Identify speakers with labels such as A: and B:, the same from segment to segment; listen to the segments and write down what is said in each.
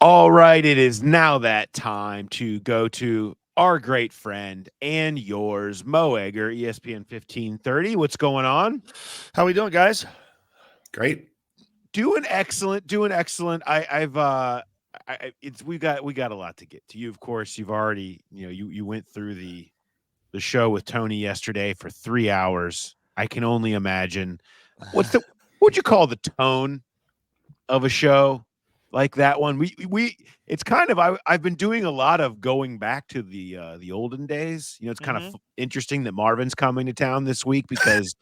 A: All right, it is now that time to go to our great friend and yours, Mo Egger, ESPN 1530. What's going on?
B: How we doing, guys?
C: Great.
A: Doing excellent. We got a lot to get to. You, of course, you've already, you went through the show with Tony yesterday for 3 hours. I can only imagine. What'd you call the tone of a show like that one? It's kind of, I've been doing a lot of going back to the olden days. It's kind of interesting that Marvin's coming to town this week because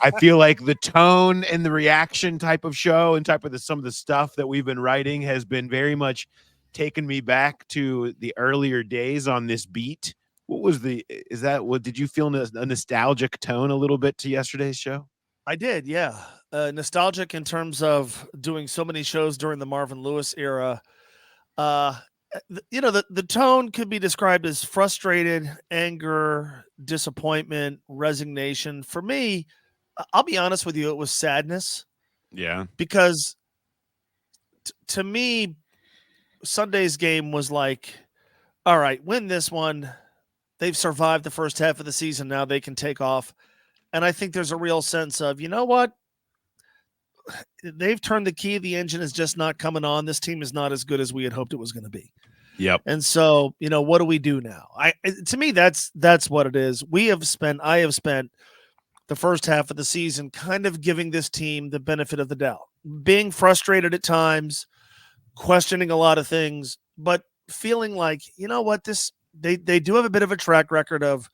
A: I feel like the tone and the reaction type of show and type of some of the stuff that we've been writing has been very much taken me back to the earlier days on this beat. What did you feel a nostalgic tone a little bit to yesterday's show?
B: I did, yeah. Nostalgic in terms of doing so many shows during the Marvin Lewis era. The tone could be described as frustrated, anger, disappointment, resignation. For me, I'll be honest with you, it was sadness.
A: Yeah.
B: Because to me, Sunday's game was like, all right, win this one. They've survived the first half of the season. Now they can take off. And I think there's a real sense of, you know what? They've turned the key. The engine is just not coming on. This team is not as good as we had hoped it was going to be.
A: Yep.
B: And so, what do we do now? To me, that's what it is. I have spent the first half of the season kind of giving this team the benefit of the doubt, being frustrated at times, questioning a lot of things, but feeling like, you know what, they do have a bit of a track record of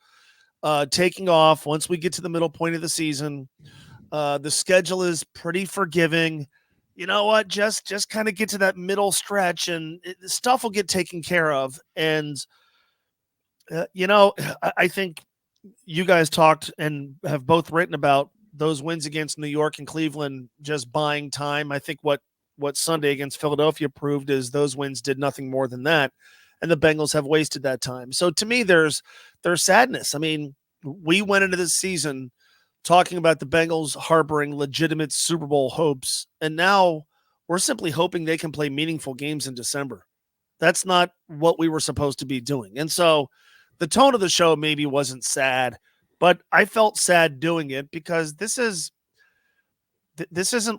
B: taking off once we get to the middle point of the season. The schedule is pretty forgiving. You know what? Just kind of get to that middle stretch and stuff will get taken care of. And, I think you guys talked and have both written about those wins against New York and Cleveland just buying time. I think what Sunday against Philadelphia proved is those wins did nothing more than that. And the Bengals have wasted that time. So to me, there's sadness. I mean, we went into this season talking about the Bengals harboring legitimate Super Bowl hopes, and now we're simply hoping they can play meaningful games in December. That's not what we were supposed to be doing. And so the tone of the show maybe wasn't sad, but I felt sad doing it because this isn't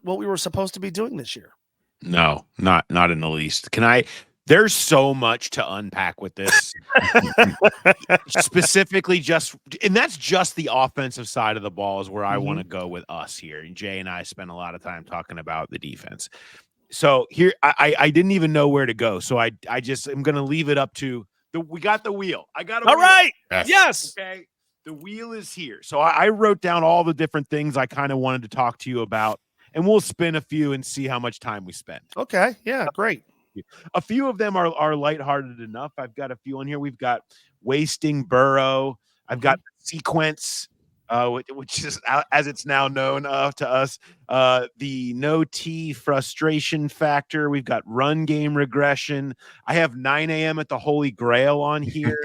B: what we were supposed to be doing this year.
A: No, not in the least. There's so much to unpack with this. Specifically and that's just the offensive side of the ball is where I want to go with us here. And Jay and I spent a lot of time talking about the defense. So here, I didn't even know where to go. So I just am going to leave it up to we got the wheel. I got it.
B: All right. Yes.
A: Okay. The wheel is here. So I wrote down all the different things I kind of wanted to talk to you about, and we'll spin a few and see how much time we spend.
B: Okay. Yeah. Great.
A: A few of them are lighthearted enough. I've got a few on here. We've got wasting Burrow. I've got sequence, which is, as it's now known to us, the no T frustration factor. We've got run game regression. I have 9 a.m. at the Holy Grail on here.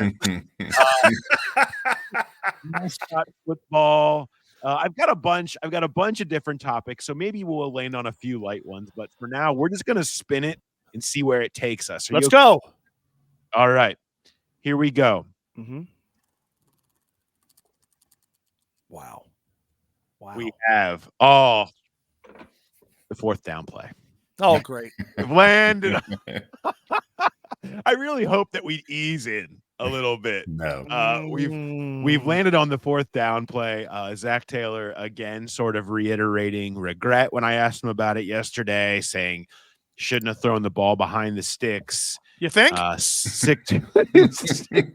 A: Football. I've got a bunch of different topics, so maybe we'll land on a few light ones. But for now, we're just going to spin it and see where it takes us.
B: Let's go.
A: All right. Here we go.
B: Wow.
A: We have the fourth down play.
B: Oh, great.
A: Landed. I really hope that we'd ease in a little bit.
C: No.
A: We've landed on the fourth down play. Zach Taylor, again, sort of reiterating regret when I asked him about it yesterday, saying shouldn't have thrown the ball behind the sticks.
B: You think?
A: Sick to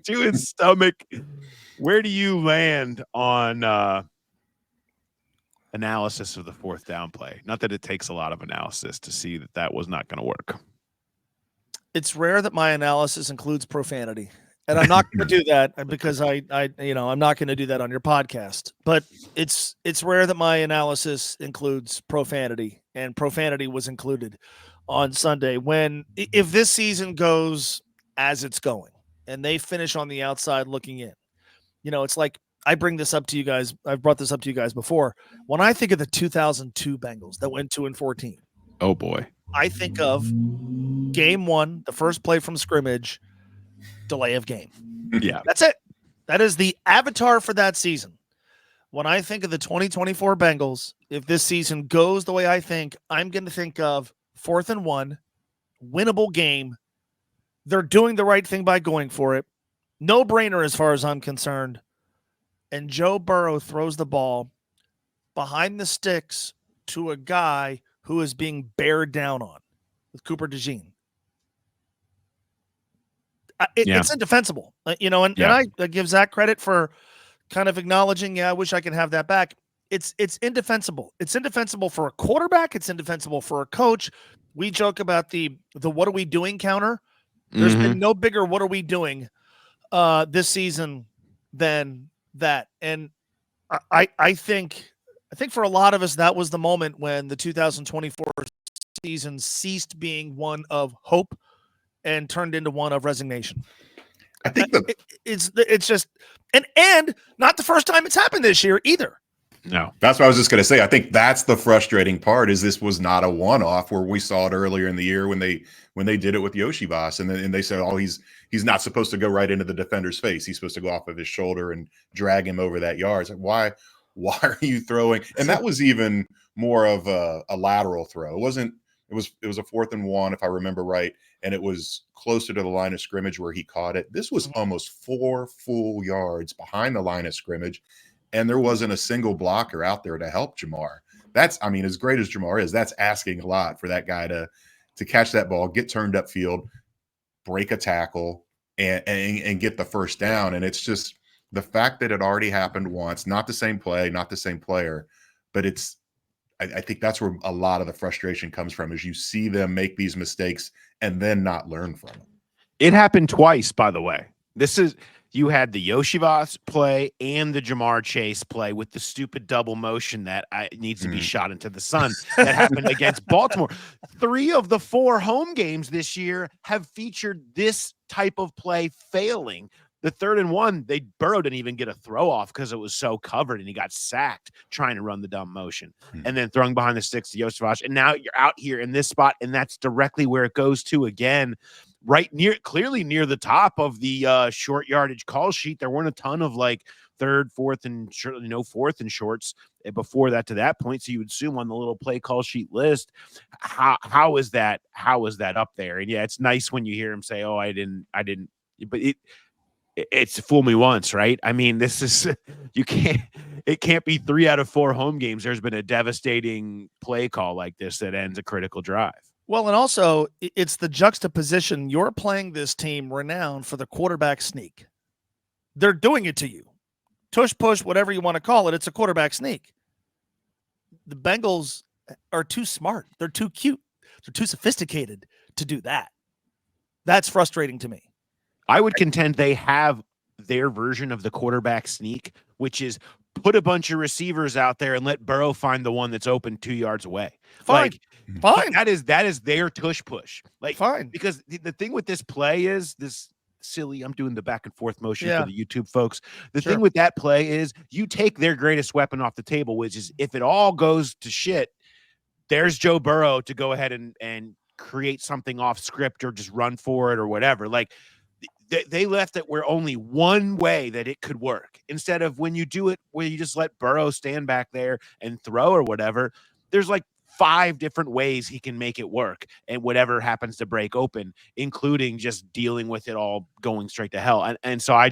A: his stomach. Where do you land on analysis of the fourth down play? Not that it takes a lot of analysis to see that was not going to work.
B: It's rare that my analysis includes profanity, and I'm not going to do that because I'm not going to do that on your podcast. But it's rare that my analysis includes profanity, and profanity was included on Sunday. If this season goes as it's going, and they finish on the outside looking in, it's like I bring this up to you guys. I've brought this up to you guys before. When I think of the 2002 Bengals that went 2-14,
A: oh boy,
B: I think of game one, the first play from scrimmage, delay of game.
A: Yeah.
B: That's it. That is the avatar for that season. When I think of the 2024 Bengals, if this season goes the way I think, I'm going to think of 4th and 1, winnable game. They're doing the right thing by going for it. No brainer as far as I'm concerned. And Joe Burrow throws the ball behind the sticks to a guy who is being bared down on with Cooper DeJean. It's indefensible, and I give Zach credit for kind of acknowledging, I wish I could have that back. It's indefensible. It's indefensible for a quarterback. It's indefensible for a coach. We joke about the what are we doing counter. There's been no bigger what are we doing this season than that. And I think for a lot of us, that was the moment when the 2024 season ceased being one of hope and turned into one of resignation.
C: I think
B: it's just and not the first time it's happened this year either.
A: No,
C: that's what I was just going to say. I think that's the frustrating part. Is this was not a one-off where we saw it earlier in the year when they did it with Yoshibas, and they said, oh, he's not supposed to go right into the defender's face. He's supposed to go off of his shoulder and drag him over that yard. It's like, why are you throwing? And that was even more of a lateral throw. It wasn't. It was a 4th and 1, if I remember right, and it was closer to the line of scrimmage where he caught it. This was almost 4 full yards behind the line of scrimmage, and there wasn't a single blocker out there to help Jamar. That's, I mean, as great as Jamar is, that's asking a lot for that guy to catch that ball, get turned upfield, break a tackle, and get the first down. And it's just the fact that it already happened once, not the same play, not the same player, but I think that's where a lot of the frustration comes from, is you see them make these mistakes and then not learn from them.
A: It happened twice, by the way. You had the Yoshivas play and the Jamar Chase play with the stupid double motion that needs to be shot into the sun that happened against Baltimore. 3 of the 4 home games this year have featured this type of play failing. The 3rd and 1, Burrow didn't even get a throw off because it was so covered, and he got sacked trying to run the dumb motion, and then throwing behind the sticks to Yoshivas. And now you're out here in this spot, and that's directly where it goes to again, clearly near the top of the short yardage call sheet. There weren't a ton of like 3rd, 4th, and 4th and shorts before that to that point. So you would assume on the little play call sheet list, how is that up there? And yeah, it's nice when you hear him say, "Oh, I didn't," but it's fool me once, right? I mean, it can't be 3 out of 4 home games there's been a devastating play call like this that ends a critical drive.
B: Well, and also it's the juxtaposition. You're playing this team renowned for the quarterback sneak. They're doing it to you. Tush push, whatever you want to call it, it's a quarterback sneak. The Bengals are too smart. They're too cute. They're too sophisticated to do that. That's frustrating to me.
A: I would contend they have their version of the quarterback sneak, which is put a bunch of receivers out there and let Burrow find the one that's open 2 yards away.
B: Fine.
A: That is their tush push. Like,
B: fine.
A: Because the thing with this play is this silly, I'm doing the back and forth motion for the YouTube folks. The thing with that play is you take their greatest weapon off the table, which is if it all goes to shit, there's Joe Burrow to go ahead and create something off script or just run for it or whatever. Like, they left it where only one way that it could work, instead of when you do it where you just let Burrow stand back there and throw or whatever. There's like 5 different ways he can make it work, and whatever happens to break open, including just dealing with it all going straight to hell. And so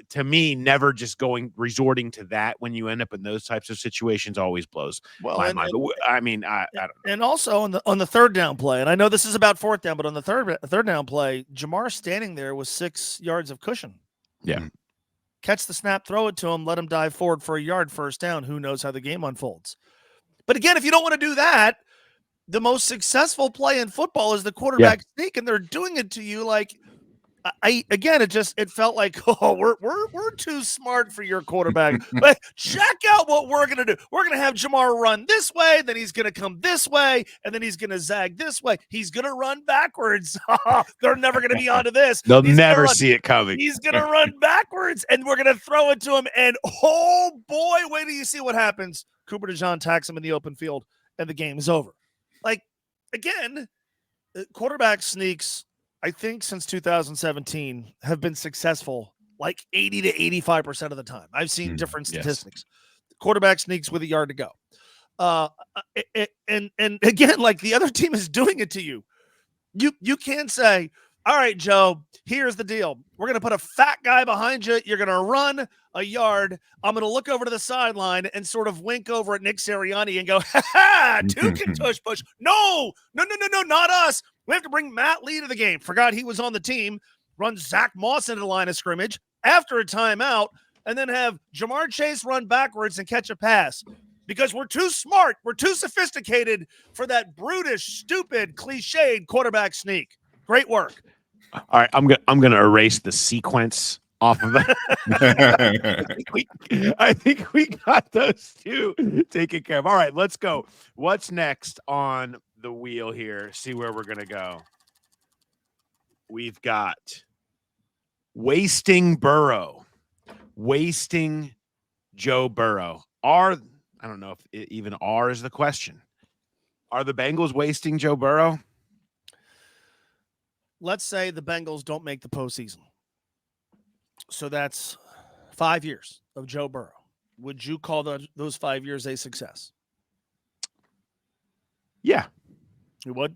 A: to me, never just resorting to that when you end up in those types of situations always blows my mind. I don't know.
B: And also on the 3rd down play, and I know this is about 4th down, but on the third down play, Jamar standing there with 6 yards of cushion.
A: Yeah.
B: Catch the snap, throw it to him, let him dive forward for a yard, 1st down. Who knows how the game unfolds? But again, if you don't want to do that, the most successful play in football is the quarterback sneak, and they're doing it to you like. It felt like, oh, we're too smart for your quarterback. But check out what we're gonna do. We're gonna have Jamar run this way, then he's gonna come this way, and then he's gonna zag this way. He's gonna run backwards. They're never gonna be onto this.
A: They'll never see it coming.
B: He's gonna run backwards, and we're gonna throw it to him. And oh boy, wait till you see what happens. Cooper DeJean attacks him in the open field, and the game is over. Like, again, quarterback sneaks, I think since 2017 have been successful like 80 to 85% of the time. I've seen different
C: yes.
B: statistics. Quarterback sneaks with a yard to go. And again, like the other team is doing it to you. You can't say, all right, Joe, here's the deal. We're going to put a fat guy behind you. You're going to run a yard. I'm going to look over to the sideline and sort of wink over at Nick Sirianni and go, ha, two can tush push. No, not us. We have to bring Matt Lee to the game. Forgot he was on the team. Run Zach Moss into the line of scrimmage after a timeout, and then have Jamar Chase run backwards and catch a pass. Because we're too smart, we're too sophisticated for that brutish, stupid, cliched quarterback sneak. Great work.
A: All right, I'm gonna erase the sequence off of that. I think we got those two taken care of. All right, let's go. What's next on the wheel here? See where we're gonna go. We've got wasting Burrow, wasting Joe Burrow. I don't know if even R is the question. Are the Bengals wasting Joe Burrow?
B: Let's say the Bengals don't make the postseason. So that's 5 years of Joe Burrow. Would you call those 5 years a success?
A: Yeah.
B: You would?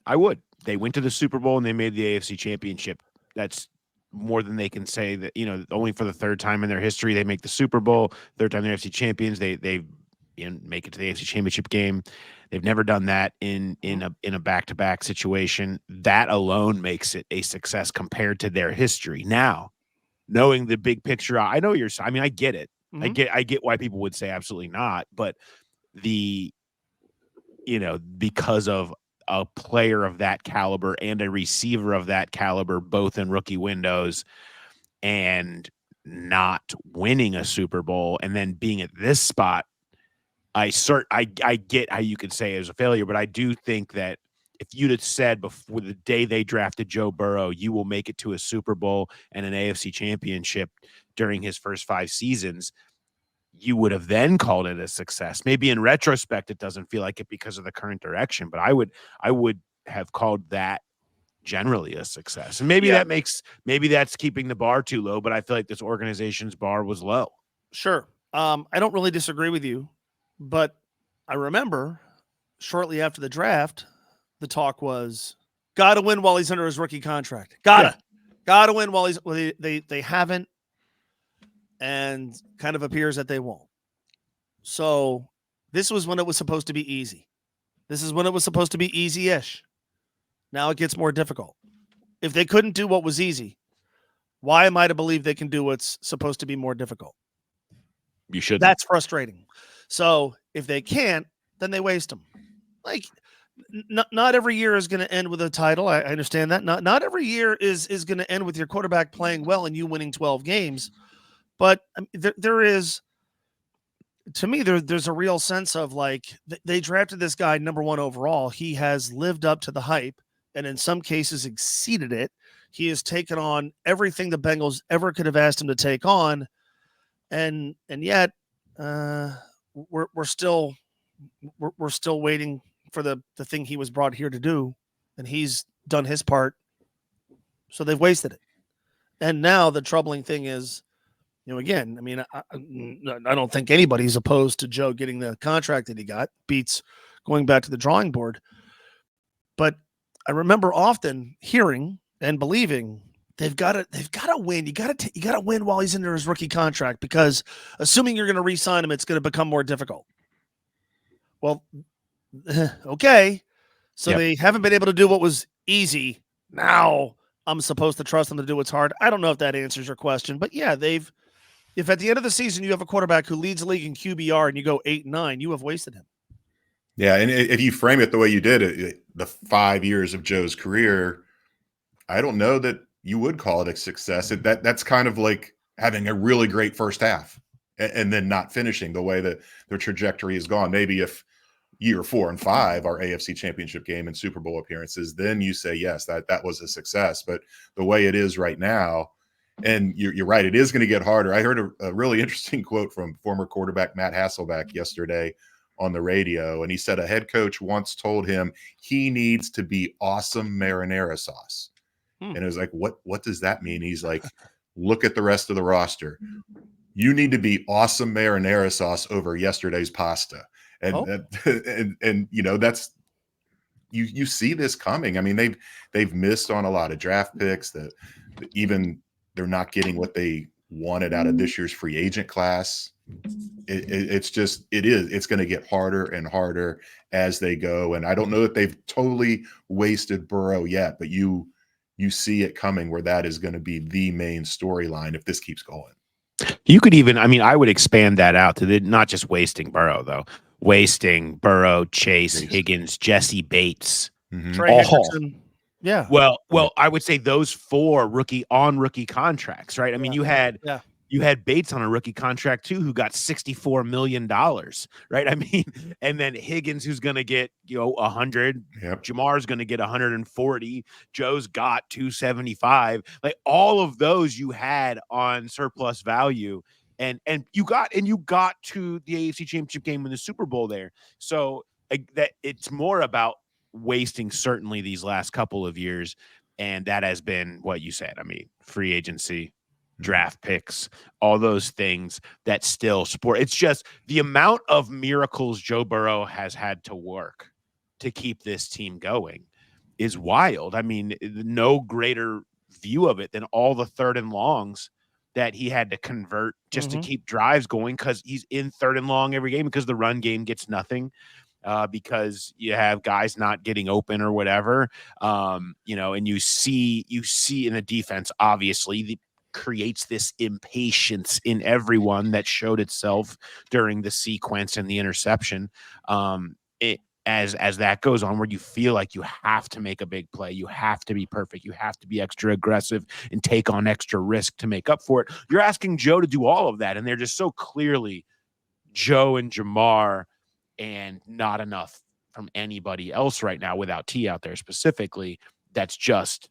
A: I would. They went to the Super Bowl and they made the AFC Championship. That's more than they can say that, only for the third time in their history, they make the Super Bowl, third time they're AFC champions. They make it to the AFC Championship game. They've never done that in a back-to-back situation. That alone makes it a success compared to their history. Now, knowing the big picture, I know I get it.
B: Mm-hmm.
A: I get why people would say absolutely not, but because of a player of that caliber and a receiver of that caliber, both in rookie windows, and not winning a Super Bowl and then being at this spot, I get how you could say it was a failure, but I do think that if you'd have said before the day they drafted Joe Burrow, you will make it to a Super Bowl and an AFC Championship during his first 5 seasons, you would have then called it a success. Maybe in retrospect, it doesn't feel like it because of the current direction, but I would have called that generally a success. And maybe that's keeping the bar too low, but I feel like this organization's bar was low.
B: Sure. I don't really disagree with you, but I remember shortly after the draft, the talk was got to win while he's under his rookie contract. Got to win while they haven't, and kind of appears that they won't. So this was when it was supposed to be easy. This is when it was supposed to be easy-ish. Now it gets more difficult. If they couldn't do what was easy, why am I to believe they can do what's supposed to be more difficult?
A: You should.
B: That's frustrating. So if they can't, then they waste them. Like, not every year is going to end with a title. I understand that. Not every year is going to end with your quarterback playing well and you winning 12 games. But there is, to me, there's a real sense of like they drafted this guy number 1 overall. He has lived up to the hype and in some cases exceeded it. He has taken on everything the Bengals ever could have asked him to take on, and yet we're still waiting for the thing he was brought here to do, and he's done his part. So they've wasted it. And now the troubling thing is, again, I mean, I don't think anybody's opposed to Joe getting the contract that he got. Beats going back to the drawing board. But I remember often hearing and believing they've got to win. You got to win while he's under his rookie contract, because assuming you're going to re-sign him, it's going to become more difficult. Well, okay. So They haven't been able to do what was easy. Now I'm supposed to trust them to do what's hard. I don't know if that answers your question, but yeah, if at the end of the season you have a quarterback who leads the league in QBR and you go 8-9, you have wasted him.
C: Yeah, and if you frame it the way you did, the 5 years of Joe's career, I don't know that you would call it a success. That's kind of like having a really great first half and then not finishing the way that their trajectory has gone. Maybe if year 4 and 5 are AFC Championship game and Super Bowl appearances, then you say, yes, that was a success. But the way it is right now, and you're right, it is going to get harder. I heard a really interesting quote from former quarterback Matt Hasselbeck yesterday on the radio, and he said a head coach once told him he needs to be awesome marinara sauce. And it was like, what does that mean? He's like, look at the rest of the roster. You need to be awesome marinara sauce over yesterday's pasta. And and you know, that's you see this coming. I mean, they've missed on a lot of draft picks that even they're not getting what they wanted out of this year's free agent class. It's going to get harder and harder as they go. And I don't know that they've totally wasted Burrow yet, but you see it coming where that is going to be the main storyline if this keeps going.
A: You could even, I mean, I would expand that out to not just wasting Burrow, though. Wasting Burrow, Chase, Higgins, Jesse Bates.
B: Trey Hendrickson. Yeah.
A: Well, I would say those 4 rookie contracts, right? I mean, you had Bates on a rookie contract too, who got $64 million, right? I mean, and then Higgins, who's going to get 100.
C: Yep.
A: Jamar's going to get 140. Joe's got 275. Like all of those you had on surplus value, and you got to the AFC Championship game in the Super Bowl there. So that it's more about wasting certainly these last couple of years, and that has been what you said. I mean, free agency, draft picks, all those things that still support. It's just the amount of miracles Joe Burrow has had to work to keep this team going is wild. I mean, no greater view of it than all the 3rd and longs that he had to convert just to keep drives going, because he's in 3rd and long every game because the run game gets nothing. Because you have guys not getting open or whatever, and you see in the defense, obviously, creates this impatience in everyone that showed itself during the sequence and the interception. As that goes on, where you feel like you have to make a big play, you have to be perfect, you have to be extra aggressive and take on extra risk to make up for it. You're asking Joe to do all of that, and they're just so clearly Joe and Jamar, and not enough from anybody else right now without T out there specifically. That's just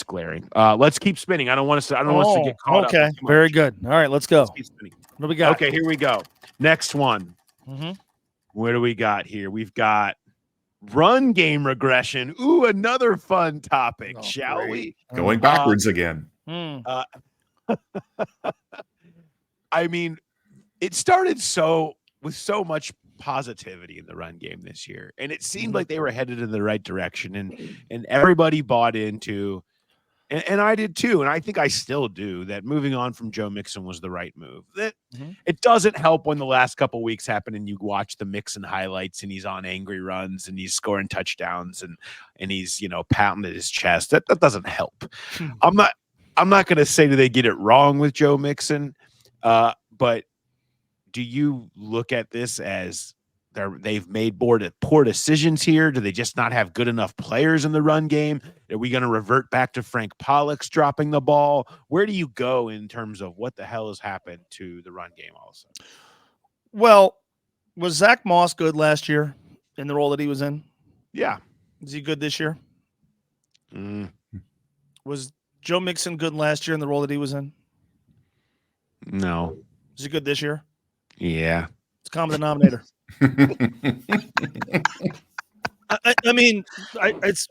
A: glaring. Let's keep spinning. I don't want us to get caught up.
B: Okay, very good. All right, let's go.
A: Let's keep spinning.
B: What do we got?
A: Okay, here we go. Next one. Where do we got here? We've got run game regression. Ooh, another fun topic, shall we?
C: Going backwards again.
A: I mean, it started with so much positivity in the run game this year, and it seemed like they were headed in the right direction, and everybody bought into, and I did too, and I think I still do, that moving on from Joe Mixon was the right move. That it doesn't help when the last couple of weeks happen and you watch the Mixon highlights and he's on angry runs and he's scoring touchdowns and he's pounding at his chest. That doesn't help. I'm not going to say that they get it wrong with Joe Mixon, but do you look at this as they've made poor decisions here? Do they just not have good enough players in the run game? Are we going to revert back to Frank Pollock's dropping the ball? Where do you go in terms of what the hell has happened to the run game all of a sudden?
B: Well, was Zach Moss good last year in the role that he was in?
A: Yeah.
B: Is he good this year? Was Joe Mixon good last year in the role that he was in?
A: No.
B: Is he good this year?
A: Yeah.
B: It's a common denominator. I mean, it's,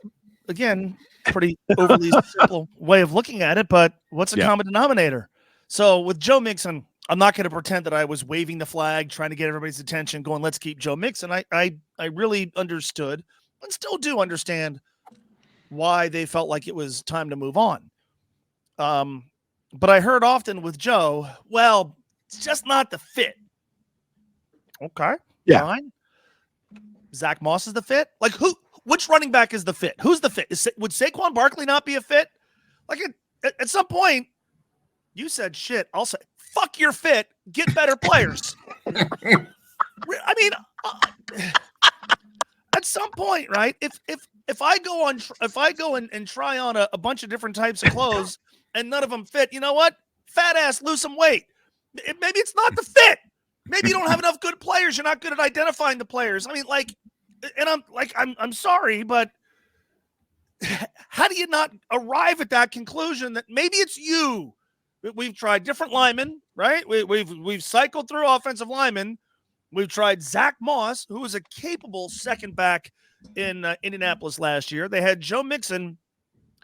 B: again, pretty overly simple way of looking at it, but what's a common denominator? So with Joe Mixon, I'm not going to pretend that I was waving the flag, trying to get everybody's attention, going, let's keep Joe Mixon. I really understood and still do understand why they felt like it was time to move on. But I heard often with Joe, well, it's just not the fit. Okay.
A: Yeah.
B: Fine. Zach Moss is the fit? Like which running back is the fit? Who's the fit? Would Saquon Barkley not be a fit? Like at some point, you said, shit, I'll say, fuck your fit, get better players. I mean, at some point, right? If I go and try on a bunch of different types of clothes and none of them fit, you know what? Fat ass, lose some weight. Maybe it's not the fit. Maybe you don't have enough good players. You're not good at identifying the players. I mean, I'm sorry, but how do you not arrive at that conclusion that maybe it's you? We've tried different linemen, right? We've cycled through offensive linemen, We've tried Zach Moss, who was a capable second back in Indianapolis last year. They had Joe Mixon,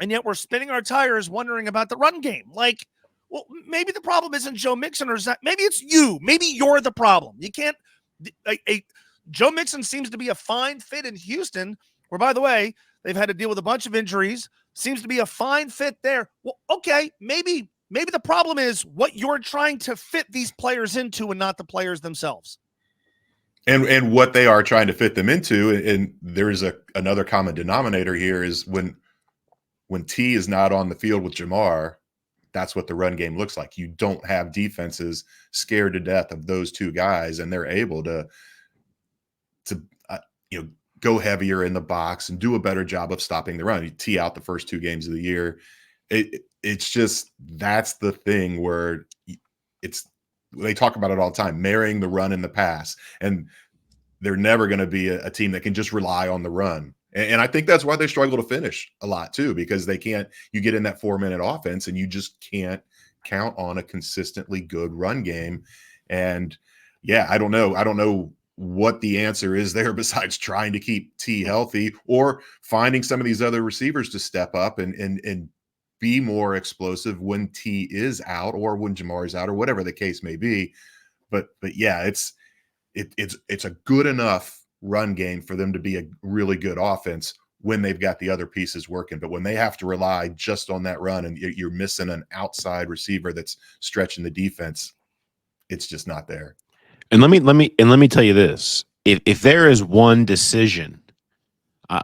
B: and yet we're spinning our tires wondering about the run game. Like, well, maybe the problem isn't Joe Mixon or Zach. Maybe it's you. Maybe you're the problem. You can't. Joe Mixon seems to be a fine fit in Houston, where, by the way, they've had to deal with a bunch of injuries. Seems to be a fine fit there. Well, okay, maybe the problem is what you're trying to fit these players into and not the players themselves.
C: And what they are trying to fit them into, and there's another common denominator here, is when T is not on the field with Jamar, that's what the run game looks like. You don't have defenses scared to death of those two guys, and they're able to go heavier in the box and do a better job of stopping the run. You T out the first 2 games of the year. It's just, that's the thing where they talk about it all the time, marrying the run and the pass. And they're never going to be a team that can just rely on the run. And I think that's why they struggle to finish a lot too, because you get in that 4-minute offense and you just can't count on a consistently good run game. And yeah, I don't know what the answer is there besides trying to keep T healthy or finding some of these other receivers to step up and be more explosive when T is out or when Jamar is out or whatever the case may be. But yeah, it's a good enough run game for them to be a really good offense when they've got the other pieces working. But when they have to rely just on that run and you're missing an outside receiver that's stretching the defense, it's just not there.
A: And let me tell you this: if there is one decision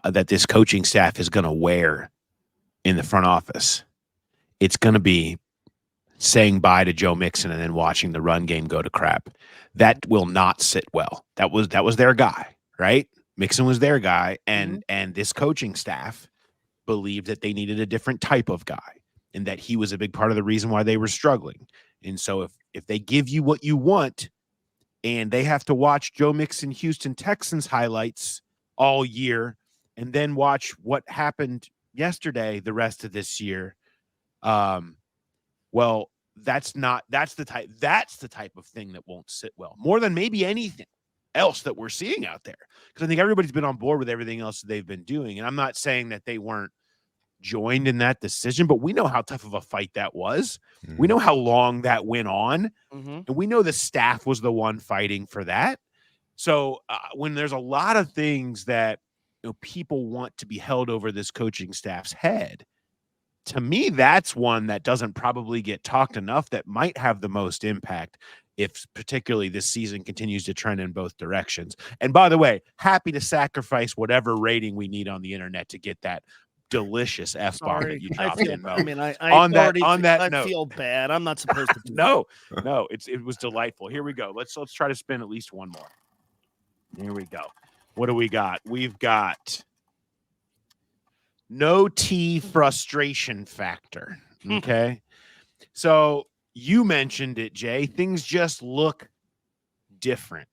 A: that this coaching staff is going to wear in the front office, it's going to be saying bye to Joe Mixon and then watching the run game go to crap. That will not sit well. That was their guy, right? Mixon was their guy, and this coaching staff believed that they needed a different type of guy, and that he was a big part of the reason why they were struggling. And so if they give you what you want, and they have to watch Joe Mixon Houston Texans highlights all year and then watch what happened yesterday the rest of this year, well, that's the type of thing that won't sit well, more than maybe anything else that we're seeing out there. Because I think everybody's been on board with everything else that they've been doing. And I'm not saying that they weren't joined in that decision, but we know how tough of a fight that was. We know how long that went on, and we know the staff was the one fighting for that. So when there's a lot of things that people want to be held over this coaching staff's head, to me, that's one that doesn't probably get talked enough, that might have the most impact if particularly this season continues to trend in both directions. And by the way, happy to sacrifice whatever rating we need on the internet to get that delicious F-bomb that you dropped in, Mo.
B: I mean, I feel bad. I'm not supposed to do
A: No, it was delightful. Here we go. Let's try to spin at least one more. Here we go. What do we got? We've got no T frustration factor. Okay. So you mentioned it, Jay. Things just look different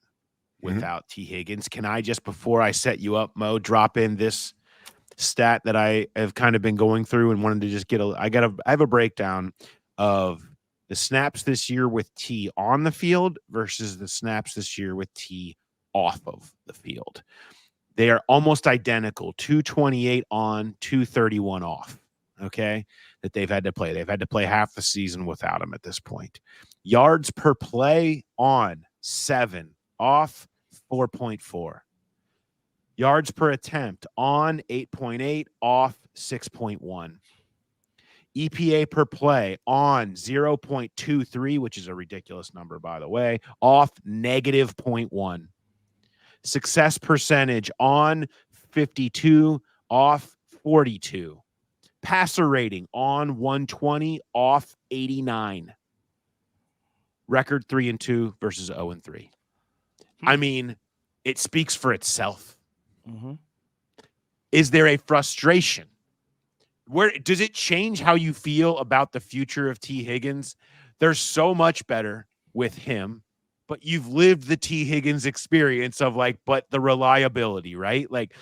A: without T Higgins. Can I just, before I set you up, Mo, drop in this stat that I have kind of been going through and wanted to just get I have a breakdown of the snaps this year with T on the field versus the snaps this year with T off of the field. They are almost identical, 228 on, 231 off, okay, that they've had to play. They've had to play half the season without him at this point. Yards per play on, 7, off, 4.4. Yards per attempt on, 8.8, off, 6.1. EPA per play on, 0.23, which is a ridiculous number, by the way, off, negative 0.1. Success percentage on, 52, off, 42. Passer rating on, 120, off, 89. Record 3-2 versus 0-3. I mean, it speaks for itself. Is there a frustration? Where does it change how you feel about the future of T Higgins? They're so much better with him, but you've lived the T Higgins experience of but the reliability, right? Like,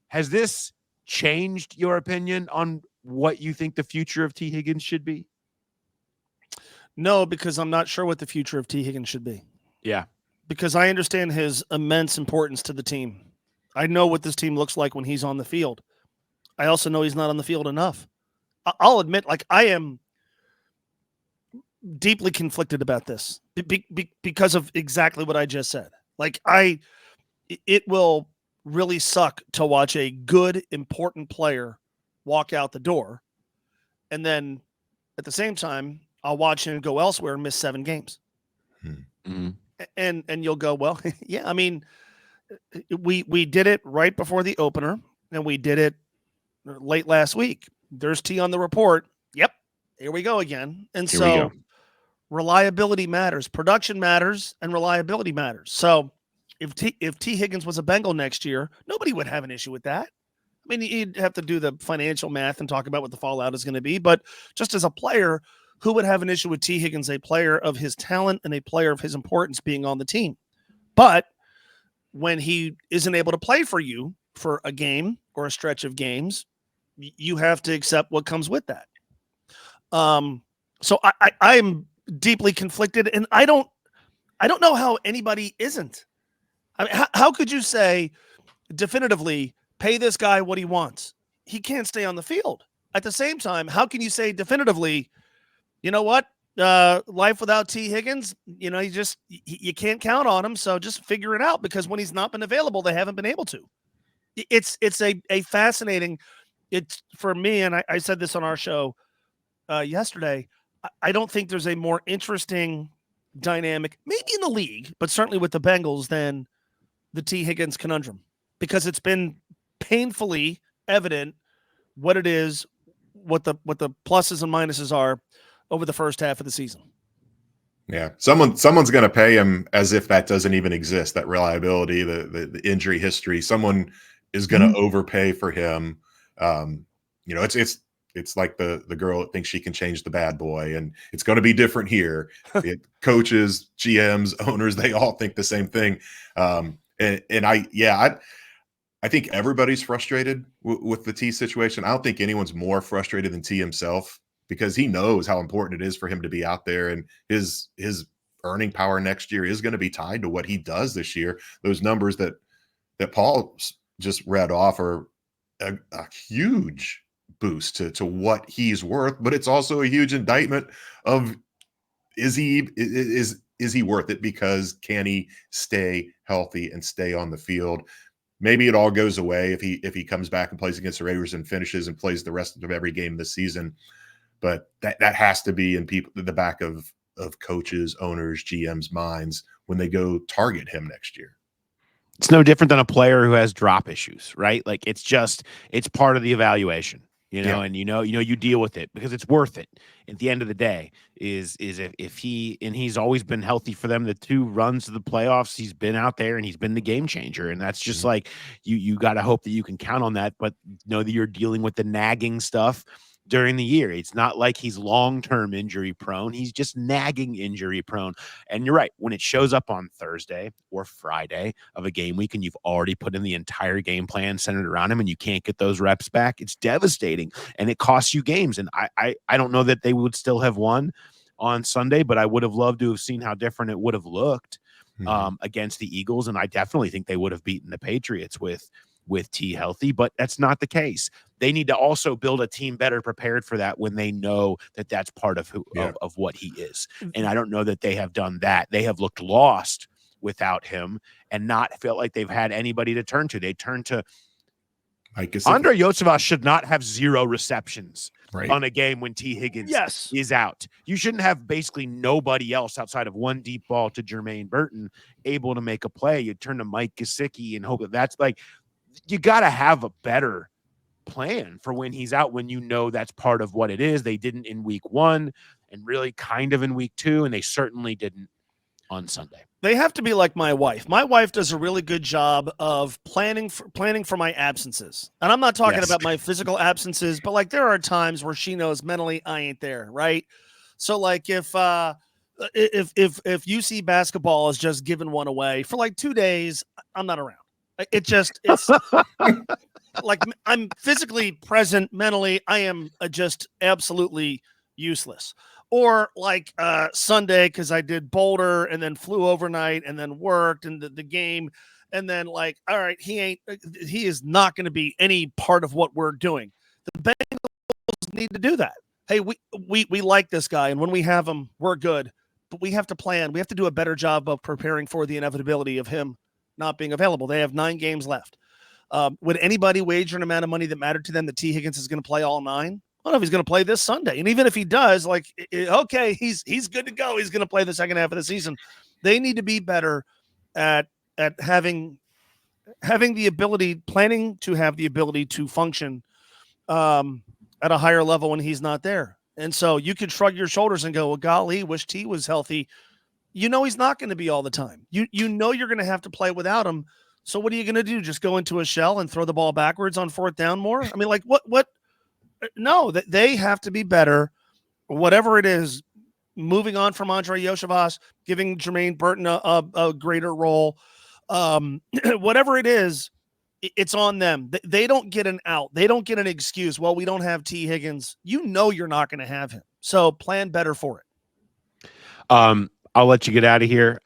A: has this changed your opinion on what you think the future of T Higgins should be?
B: No, because I'm not sure what the future of T Higgins should be.
A: Yeah.
B: because I understand his immense importance to the team. I know what this team looks like when he's on the field. I also know he's not on the field enough. I'll admit, like, I am deeply conflicted about this because of exactly what I just said. Like, it will really suck to watch a good, important player walk out the door, and then at the same time, I'll watch him go elsewhere and miss 7 games.
A: Mm-hmm.
B: And you'll go, well, yeah, I mean, we did it right before the opener, and we did it late last week. There's T on the report. Yep, here we go again. And
A: Here we
B: so
A: go.
B: reliability matters, production matters, and reliability matters. So if T Higgins was a Bengal next year, nobody would have an issue with that. I mean, you'd have to do the financial math and talk about what the fallout is going to be. But just as a player, who would have an issue with T Higgins, a player of his talent and a player of his importance, being on the team? But when he isn't able to play for you for a game or a stretch of games, you have to accept what comes with that. So I am deeply conflicted, and I don't know how anybody isn't. I mean, how could you say definitively pay this guy what he wants? He can't stay on the field. At the same time, how can you say definitively, you know what? Life without T Higgins, you know, you can't count on him. So just figure it out, because when he's not been available, they haven't been able to. It's a fascinating. It's for me, and I said this on our show yesterday. I don't think there's a more interesting dynamic, maybe in the league, but certainly with the Bengals, than the T Higgins conundrum, because it's been painfully evident what it is, what the pluses and minuses are over the first half of the season.
C: Yeah, someone's going to pay him as if that doesn't even exist. That reliability, the injury history. Someone is going to overpay for him. You know, it's like the girl that thinks she can change the bad boy, and it's going to be different here. Coaches, GMs, owners, they all think the same thing. And I think everybody's frustrated with the T situation. I don't think anyone's more frustrated than T himself, because he knows how important it is for him to be out there, and his earning power next year is going to be tied to what he does this year. Those numbers that Paul just read off are a huge boost to what he's worth, but it's also a huge indictment of is he worth it, because can he stay healthy and stay on the field? Maybe it all goes away if he comes back and plays against the Raiders and finishes and plays the rest of every game this season. But that has to be in the back of coaches, owners, GMs' minds when they go target him next year.
A: It's no different than a player who has drop issues, right? Like it's part of the evaluation, you know, and you deal with it because it's worth it. At the end of the day, is if he's always been healthy for them, the 2 runs to the playoffs, he's been out there and he's been the game changer. And that's just like you got to hope that you can count on that, but know that you're dealing with the nagging stuff during the year. It's not like he's long-term injury prone. He's just nagging injury prone. And you're right. When it shows up on Thursday or Friday of a game week and you've already put in the entire game plan centered around him and you can't get those reps back, it's devastating and it costs you games. And I don't know that they would still have won on Sunday, but I would have loved to have seen how different it would have looked against the Eagles. And I definitely think they would have beaten the Patriots with T healthy, but that's not the case. They need to also build a team better prepared for that when they know that that's part of of what he is. And I don't know that they have done that. They have looked lost without him and not felt like they've had anybody to turn to. They turn to Andre Yosevas should not have 0 receptions on a game when T Higgins is out. You shouldn't have basically nobody else outside of 1 deep ball to Jermaine Burton able to make a play. You turn to Mike Gesicki and hope that's like, you got to have a better plan for when he's out, when you know that's part of what it is. They didn't in week 1 and really kind of in week 2, and they certainly didn't on Sunday.
B: They have to be like my wife. My wife does a really good job of planning for my absences. And I'm not talking about my physical absences, but like there are times where she knows mentally I ain't there, right? So like if UC basketball is just giving one away for like 2 days, I'm not around. It's like I'm physically present, mentally I am just absolutely useless. Or like Sunday, because I did Boulder and then flew overnight and then worked and the game. And then like, all right, he is not going to be any part of what we're doing. The Bengals need to do that. Hey, we like this guy. And when we have him, we're good. But we have to plan. We have to do a better job of preparing for the inevitability of him not being available. They have 9 games left. Would anybody wager an amount of money that mattered to them that T Higgins is going to play all 9? I don't know if he's going to play this Sunday. And even if he does, like, okay, he's good to go. He's going to play the second half of the season. They need to be better at having the ability, planning to have the ability to function at a higher level when he's not there. And so you could shrug your shoulders and go, well, golly, wish T was healthy. You know he's not going to be all the time. You know you're going to have to play without him. So what are you going to do? Just go into a shell and throw the ball backwards on 4th down more? I mean, like, what? No, that they have to be better, whatever it is, moving on from Andre Yoshivas, giving Jermaine Burton a greater role, whatever it is, it's on them. They don't get an out. They don't get an excuse. Well, we don't have T Higgins. You know you're not going to have him. So plan better for it.
A: I'll let you get out of here.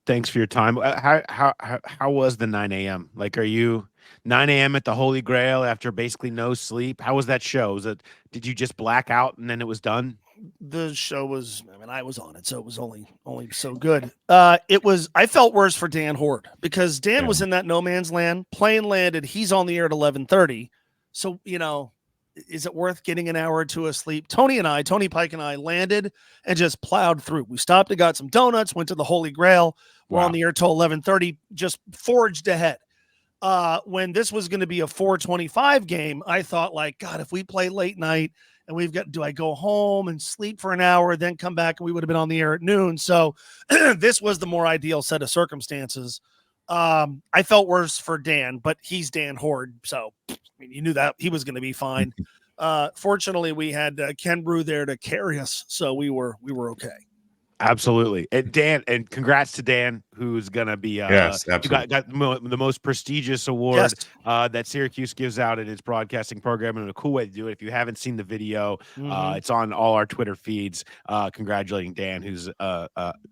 A: Thanks for your time. How was the 9 a.m.? Like, are you 9 a.m. at the Holy Grail after basically no sleep? How was that show? Did you just black out and then it was done?
B: The show was, I mean, I was on it, so it was only so good. I felt worse for Dan Horde because Dan was in that no man's land. Plane landed. He's on the air at 11:30. So, is it worth getting an hour or two of sleep? Tony Pike and I landed and just plowed through. We stopped and got some donuts, went to the Holy Grail. We're on the air till 11:30, just forged ahead. When this was going to be a 4:25 game, I thought, like, God, if we play late night and do I go home and sleep for an hour, then come back, and we would have been on the air at noon. So this was the more ideal set of circumstances. I felt worse for Dan, but he's Dan Horde. So I mean, you knew that he was going to be fine. Fortunately, we had Ken Brew there to carry us. So we were okay.
A: Absolutely. And Dan, and congrats to Dan, who's going to be
C: yes, absolutely.
A: got the most prestigious award that Syracuse gives out in its broadcasting program, and a cool way to do it. If you haven't seen the video, it's on all our Twitter feeds. Congratulating Dan, who's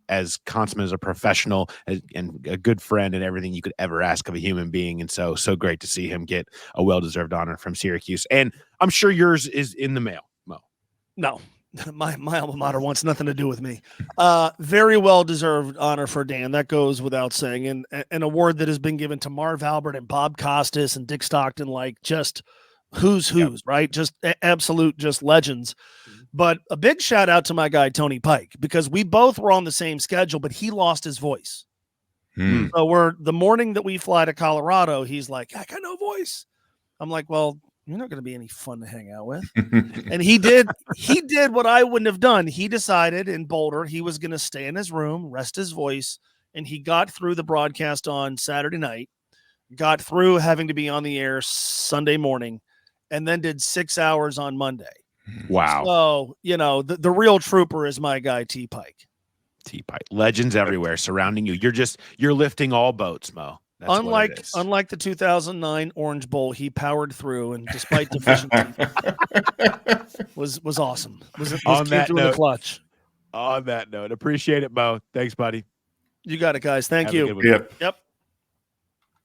A: as consummate as a professional and a good friend and everything you could ever ask of a human being. And so great to see him get a well-deserved honor from Syracuse. And I'm sure yours is in the mail, Mo.
B: No. My alma mater wants nothing to do with me. Very well-deserved honor for Dan. That goes without saying. And an award that has been given to Marv Albert and Bob Costas and Dick Stockton, like just who's, right? Just absolute, just legends. But a big shout out to my guy, Tony Pike, because we both were on the same schedule, but he lost his voice. So the morning that we fly to Colorado, he's like, I got no voice. I'm like, well, you're not going to be any fun to hang out with. And he did what I wouldn't have done. He decided in Boulder he was going to stay in his room, rest his voice, and he got through the broadcast on Saturday night, got through having to be on the air Sunday morning, and then did 6 hours on Monday.
A: Wow.
B: So, the real trooper is my guy, T Pike.
A: T Pike. Legends everywhere surrounding you. You're lifting all boats, Mo. That's
B: unlike the 2009 Orange Bowl, he powered through, and despite deficiency, was awesome. Was
A: on that note,
B: the clutch.
A: On that note, appreciate it, Mo. Thanks, buddy.
B: You got it, guys. Thank you.
C: Yep.